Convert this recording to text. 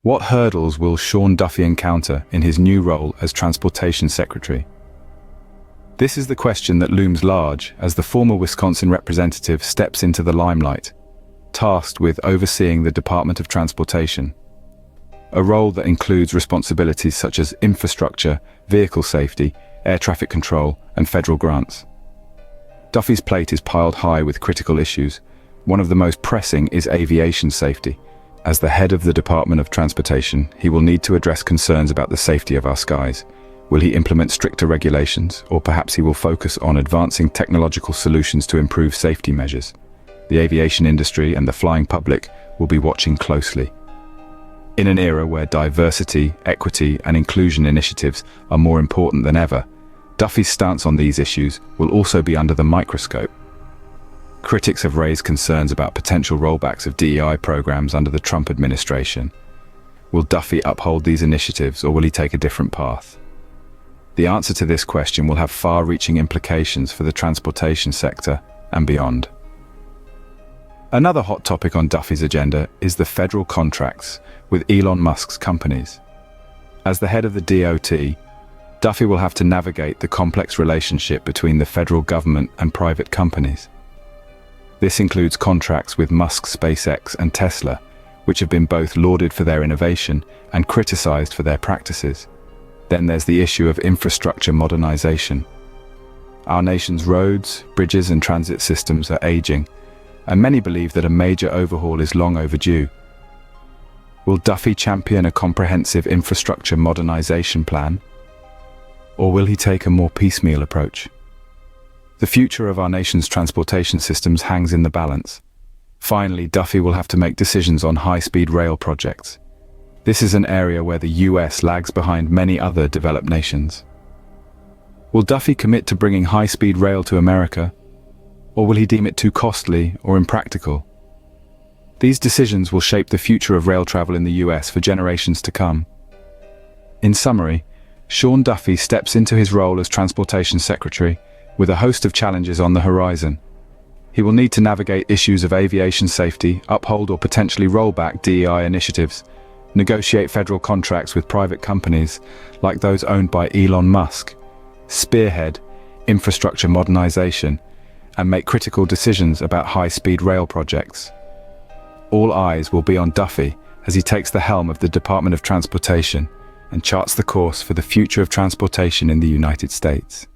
What hurdles will Sean Duffy encounter in his new role as Transportation Secretary? This is the question that looms large as the former Wisconsin representative steps into the limelight, tasked with overseeing the Department of Transportation, a role that includes responsibilities such as infrastructure, vehicle safety, air traffic control, and federal grants. Duffy's plate is piled high with critical issues. One of the most pressing is aviation safety. As the head of the Department of Transportation, he will need to address concerns about the safety of our skies. Will he implement stricter regulations, or perhaps he will focus on advancing technological solutions to improve safety measures? The aviation industry and the flying public will be watching closely. In an era where diversity, equity, and inclusion initiatives are more important than ever, Duffy's stance on these issues will also be under the microscope. Critics have raised concerns about potential rollbacks of DEI programs under the Trump administration. Will Duffy uphold these initiatives, or will he take a different path? The answer to this question will have far-reaching implications for the transportation sector and beyond. Another hot topic on Duffy's agenda is the federal contracts with Elon Musk's companies. As the head of the DOT, Duffy will have to navigate the complex relationship between the federal government and private companies. This includes contracts with Musk's SpaceX and Tesla, which have been both lauded for their innovation and criticized for their practices. Then there's the issue of infrastructure modernization. Our nation's roads, bridges, and transit systems are aging, and many believe that a major overhaul is long overdue. Will Duffy champion a comprehensive infrastructure modernization plan? Or will he take a more piecemeal approach? The future of our nation's transportation systems hangs in the balance. Finally, Duffy will have to make decisions on high-speed rail projects. This is an area where the US lags behind many other developed nations. Will Duffy commit to bringing high-speed rail to America, or will he deem it too costly or impractical? These decisions will shape the future of rail travel in the US for generations to come. In summary, Sean Duffy steps into his role as Transportation Secretary with a host of challenges on the horizon. He will need to navigate issues of aviation safety, uphold or potentially roll back DEI initiatives, negotiate federal contracts with private companies like those owned by Elon Musk, spearhead infrastructure modernization, and make critical decisions about high-speed rail projects. All eyes will be on Duffy as he takes the helm of the Department of Transportation and charts the course for the future of transportation in the United States.